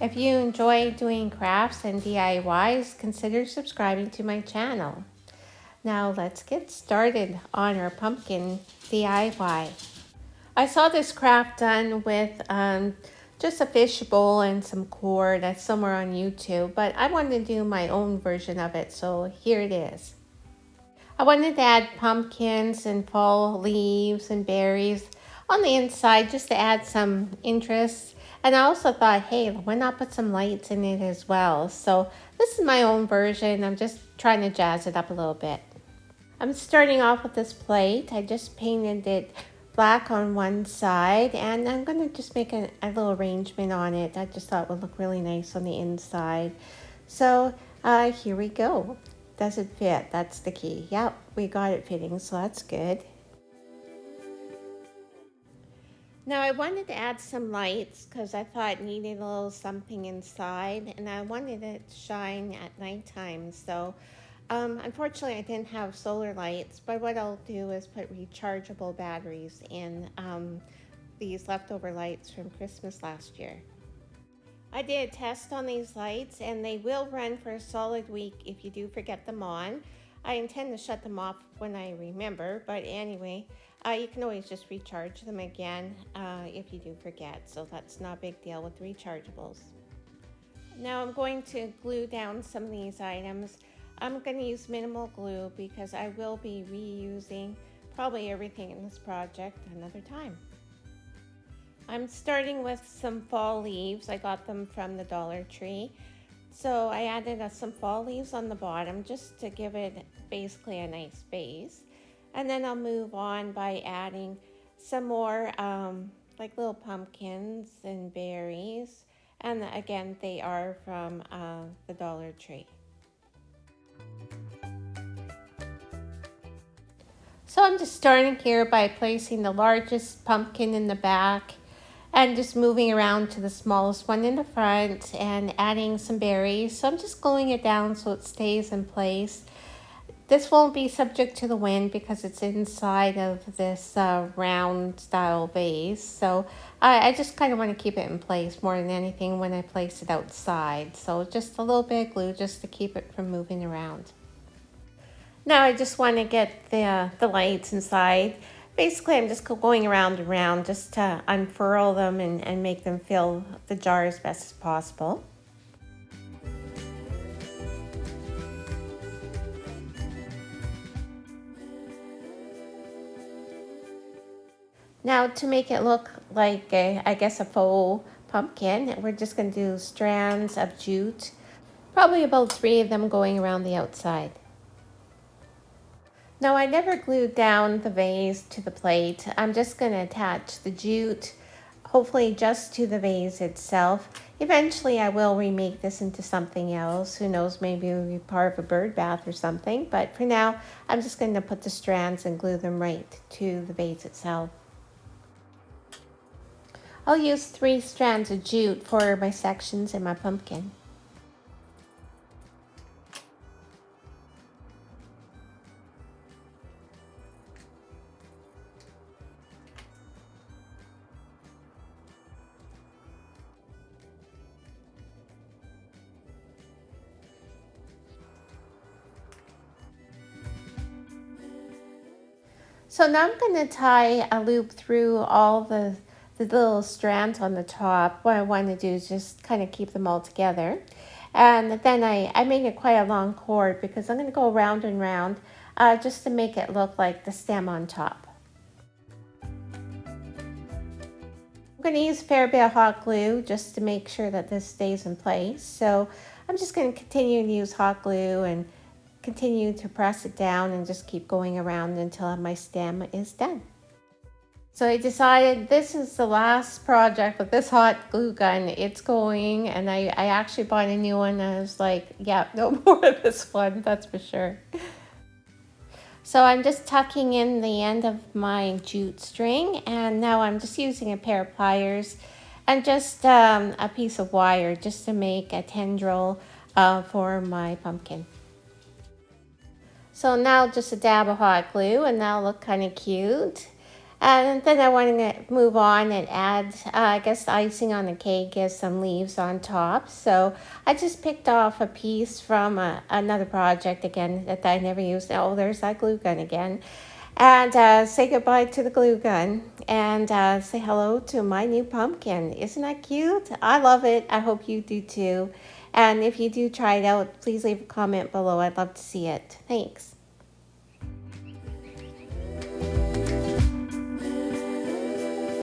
If you enjoy doing crafts and DIYs, consider subscribing to my channel. Now let's get started on our pumpkin DIY. I saw this craft done with just a fish bowl and some cord. That's somewhere on YouTube, but I wanted to do my own version of it, so here it is. I wanted to add pumpkins and fall leaves and berries on the inside just to add some interest. And I also thought, hey, why not put some lights in it as well? So this is my own version. I'm just trying to jazz it up a little bit. I'm starting off with this plate. I just painted it black on one side, and I'm going to just make a little arrangement on it. I just thought it would look really nice on the inside. So here we go. Does it fit? That's the key. Yep, we got it fitting, so that's good. Now I wanted to add some lights because I thought it needed a little something inside, and I wanted it to shine at nighttime. So unfortunately I didn't have solar lights, but what I'll do is put rechargeable batteries in these leftover lights from Christmas last year. I did a test on these lights and they will run for a solid week if you do forget them on. I intend to shut them off when I remember, but anyway, you can always just recharge them again if you do forget, so that's not a big deal with rechargeables. Now I'm going to glue down some of these items. I'm going to use minimal glue because I will be reusing probably everything in this project another time. I'm starting with some fall leaves. I got them from the Dollar Tree. So I added some fall leaves on the bottom just to give it basically a nice base. And then I'll move on by adding some more like little pumpkins and berries. And again, they are from the Dollar Tree. So I'm just starting here by placing the largest pumpkin in the back and just moving around to the smallest one in the front and adding some berries. So I'm just gluing it down so it stays in place. This won't be subject to the wind because it's inside of this round style vase. So I just kind of want to keep it in place more than anything when I place it outside. So just a little bit of glue just to keep it from moving around. Now I just want to get the lights inside. Basically, I'm just going around and around just to unfurl them and make them fill the jar as best as possible. Now to make it look like, I guess, a faux pumpkin, we're just going to do strands of jute, probably about 3 of them going around the outside. Now I never glued down the vase to the plate. I'm just going to attach the jute, hopefully just to the vase itself. Eventually I will remake this into something else. Who knows, maybe it will be part of a bird bath or something. But for now, I'm just going to put the strands and glue them right to the vase itself. I'll use 3 strands of jute for my sections in my pumpkin. So now I'm going to tie a loop through all the little strands on the top. What I want to do is just kind of keep them all together. And then I made it quite a long cord because I'm going to go round and round just to make it look like the stem on top. I'm going to use a fair bit of hot glue just to make sure that this stays in place. So I'm just going to continue to use hot glue and continue to press it down and just keep going around until my stem is done. So I decided this is the last project with this hot glue gun. It's going, and I actually bought a new one. I was like, yeah, no more of this one, that's for sure. So I'm just tucking in the end of my jute string, and now I'm just using a pair of pliers and just a piece of wire just to make a tendril for my pumpkin. So now just a dab of hot glue and that'll look kind of cute. And then I want to move on and add, I guess, the icing on the cake is some leaves on top. So I just picked off a piece from another project again that I never used. Oh, there's that glue gun again. And say goodbye to the glue gun and say hello to my new pumpkin. Isn't that cute? I love it. I hope you do too. And if you do try it out, please leave a comment below. I'd love to see it. Thanks.